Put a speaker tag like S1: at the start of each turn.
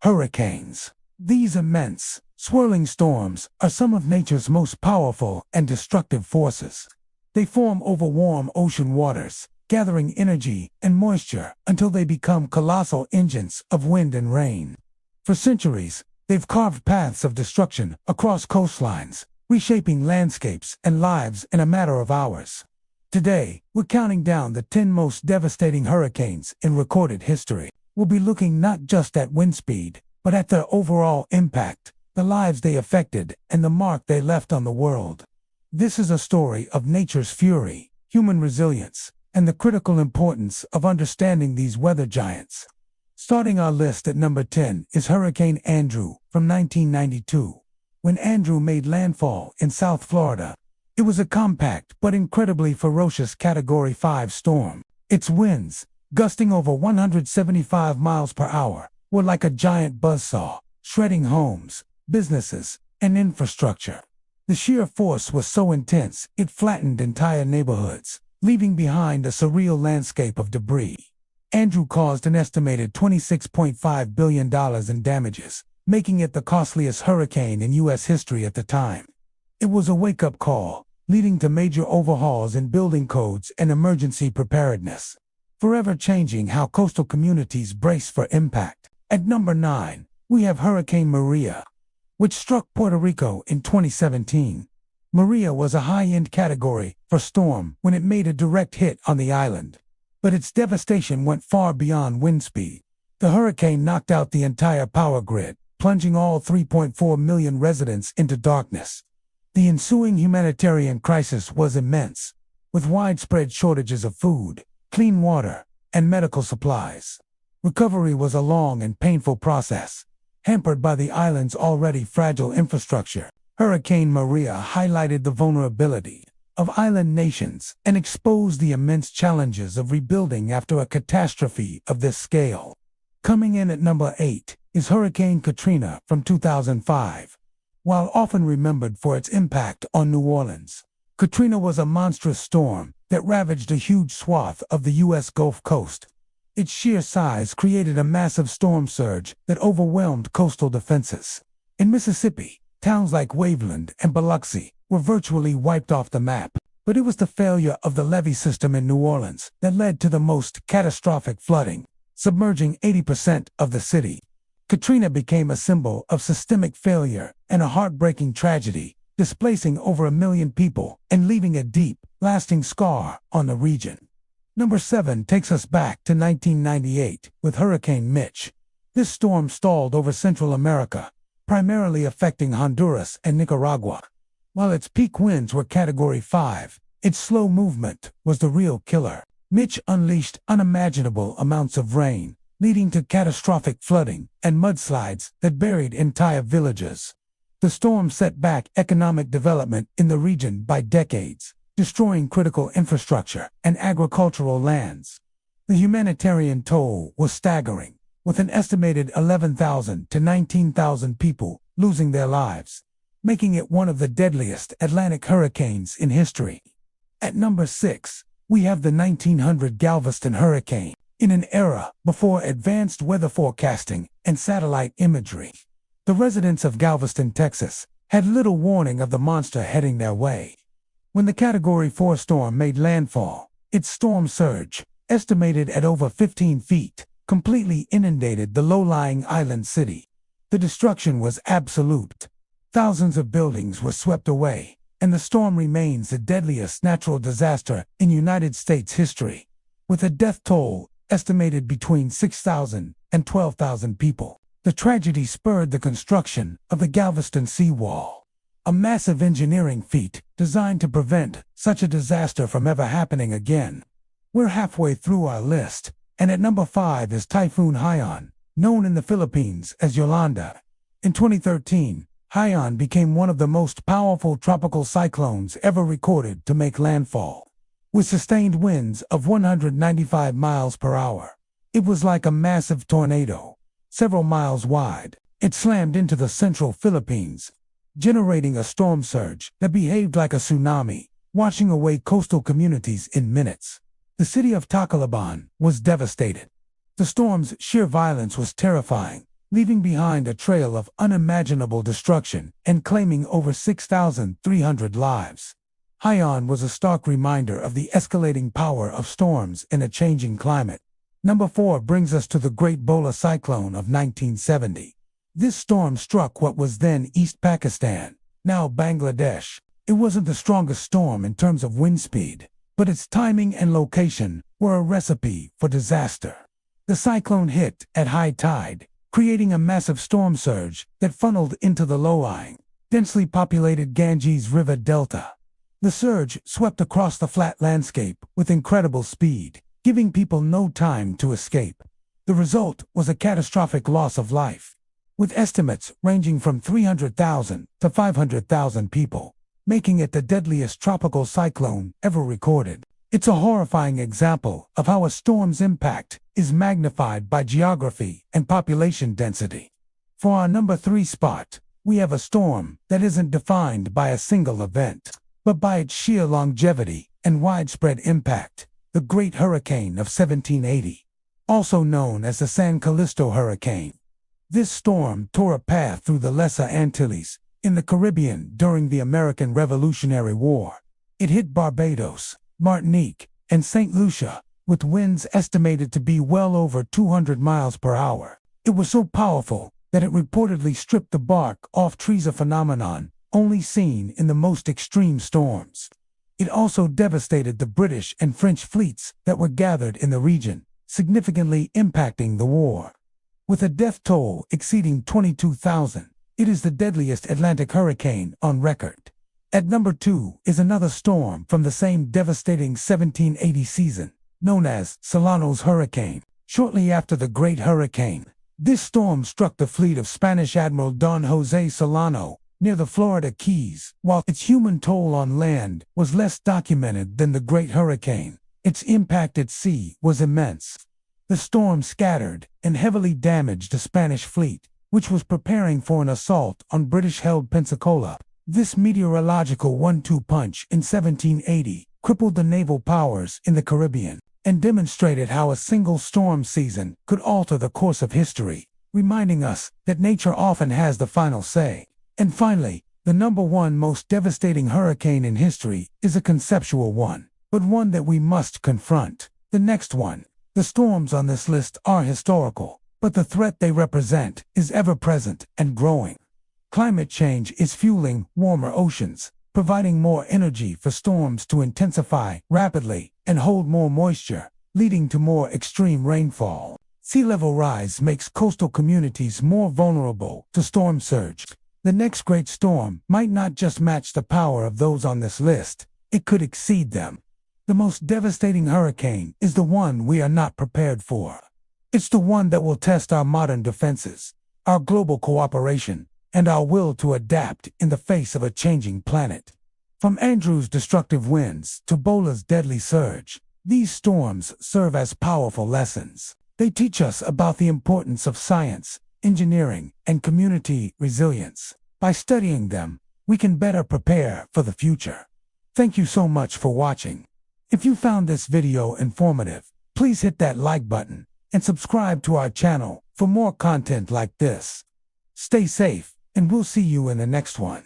S1: Hurricanes. These immense, swirling storms are some of nature's most powerful and destructive forces. They form over warm ocean waters, gathering energy and moisture until they become colossal engines of wind and rain. For centuries, they've carved paths of destruction across coastlines, reshaping landscapes and lives in a matter of hours. Today, we're counting down the 10 most devastating hurricanes in recorded history. We'll be looking not just at wind speed, but at their overall impact, the lives they affected, and the mark they left on the world. This is a story of nature's fury, human resilience, and the critical importance of understanding these weather giants. Starting our list at number 10 is Hurricane Andrew from 1992. When Andrew made landfall in South Florida, it was a compact but incredibly ferocious Category 5 storm. Its winds, gusting over 175 miles per hour, were like a giant buzzsaw, shredding homes, businesses, and infrastructure. The sheer force was so intense it flattened entire neighborhoods, leaving behind a surreal landscape of debris. Andrew caused an estimated $26.5 billion in damages, making it the costliest hurricane in U.S. history at the time. It was a wake-up call, leading to major overhauls in building codes and emergency preparedness, forever changing how coastal communities brace for impact. At number 9, we have Hurricane Maria, which struck Puerto Rico in 2017. Maria was a high-end Category 4 storm when it made a direct hit on the island. But its devastation went far beyond wind speed. The hurricane knocked out the entire power grid, plunging all 3.4 million residents into darkness. The ensuing humanitarian crisis was immense, with widespread shortages of food, clean water, and medical supplies. Recovery was a long and painful process, hampered by the island's already fragile infrastructure. Hurricane Maria highlighted the vulnerability of island nations and exposed the immense challenges of rebuilding after a catastrophe of this scale. Coming in at number 8 is Hurricane Katrina from 2005. While often remembered for its impact on New Orleans, Katrina was a monstrous storm that ravaged a huge swath of the U.S. Gulf Coast. Its sheer size created a massive storm surge that overwhelmed coastal defenses. In Mississippi, towns like Waveland and Biloxi were virtually wiped off the map, but it was the failure of the levee system in New Orleans that led to the most catastrophic flooding, submerging 80% of the city. Katrina became a symbol of systemic failure and a heartbreaking tragedy, displacing over 1 million people and leaving a deep, lasting scar on the region. Number 7 takes us back to 1998 with Hurricane Mitch. This storm stalled over Central America, primarily affecting Honduras and Nicaragua. While its peak winds were Category 5, its slow movement was the real killer. Mitch unleashed unimaginable amounts of rain, leading to catastrophic flooding and mudslides that buried entire villages. The storm set back economic development in the region by decades, destroying critical infrastructure and agricultural lands. The humanitarian toll was staggering, with an estimated 11,000 to 19,000 people losing their lives, making it one of the deadliest Atlantic hurricanes in history. At number 6, we have the 1900 Galveston Hurricane. In an era before advanced weather forecasting and satellite imagery, the residents of Galveston, Texas, had little warning of the monster heading their way. When the Category 4 storm made landfall, its storm surge, estimated at over 15 feet, completely inundated the low-lying island city. The destruction was absolute. Thousands of buildings were swept away, and the storm remains the deadliest natural disaster in United States history, with a death toll estimated between 6,000 and 12,000 people. The tragedy spurred the construction of the Galveston seawall, a massive engineering feat designed to prevent such a disaster from ever happening again. We're halfway through our list, and at number 5 is Typhoon Haiyan, known in the Philippines as Yolanda. In 2013, Haiyan became one of the most powerful tropical cyclones ever recorded to make landfall. With sustained winds of 195 miles per hour, it was like a massive tornado, several miles wide. It slammed into the central Philippines, generating a storm surge that behaved like a tsunami, washing away coastal communities in minutes. The city of Tacloban was devastated. The storm's sheer violence was terrifying, leaving behind a trail of unimaginable destruction and claiming over 6,300 lives. Haiyan was a stark reminder of the escalating power of storms in a changing climate. Number 4 brings us to the Great Bola Cyclone of 1970. This storm struck what was then East Pakistan, now Bangladesh. It wasn't the strongest storm in terms of wind speed, but its timing and location were a recipe for disaster. The cyclone hit at high tide, creating a massive storm surge that funneled into the low-lying, densely populated Ganges River Delta. The surge swept across the flat landscape with incredible speed, giving people no time to escape. The result was a catastrophic loss of life, with estimates ranging from 300,000 to 500,000 people, making it the deadliest tropical cyclone ever recorded. It's a horrifying example of how a storm's impact is magnified by geography and population density. For our number 3 spot, we have a storm that isn't defined by a single event, but by its sheer longevity and widespread impact. The Great Hurricane of 1780, also known as the San Callisto Hurricane. This storm tore a path through the Lesser Antilles in the Caribbean during the American Revolutionary War. It hit Barbados, Martinique, and St. Lucia, with winds estimated to be well over 200 miles per hour. It was so powerful that it reportedly stripped the bark off trees, a phenomenon only seen in the most extreme storms. It also devastated the British and French fleets that were gathered in the region, significantly impacting the war. With a death toll exceeding 22,000, it is the deadliest Atlantic hurricane on record. At number 2 is another storm from the same devastating 1780 season, known as Solano's Hurricane. Shortly after the Great Hurricane, this storm struck the fleet of Spanish Admiral Don José Solano near the Florida Keys. While its human toll on land was less documented than the Great Hurricane, its impact at sea was immense. The storm scattered and heavily damaged the Spanish fleet, which was preparing for an assault on British-held Pensacola. This meteorological one-two punch in 1780 crippled the naval powers in the Caribbean and demonstrated how a single storm season could alter the course of history, reminding us that nature often has the final say. And finally, the number 1 most devastating hurricane in history is a conceptual one, but one that we must confront. The next one. The storms on this list are historical, but the threat they represent is ever-present and growing. Climate change is fueling warmer oceans, providing more energy for storms to intensify rapidly and hold more moisture, leading to more extreme rainfall. Sea level rise makes coastal communities more vulnerable to storm surge. The next great storm might not just match the power of those on this list, it could exceed them. The most devastating hurricane is the one we are not prepared for. It's the one that will test our modern defenses, our global cooperation, and our will to adapt in the face of a changing planet. From Andrew's destructive winds to Bola's deadly surge, these storms serve as powerful lessons. They teach us about the importance of science, engineering, and community resilience. By studying them, we can better prepare for the future. Thank you so much for watching. If you found this video informative, please hit that like button and subscribe to our channel for more content like this. Stay safe, and we'll see you in the next one.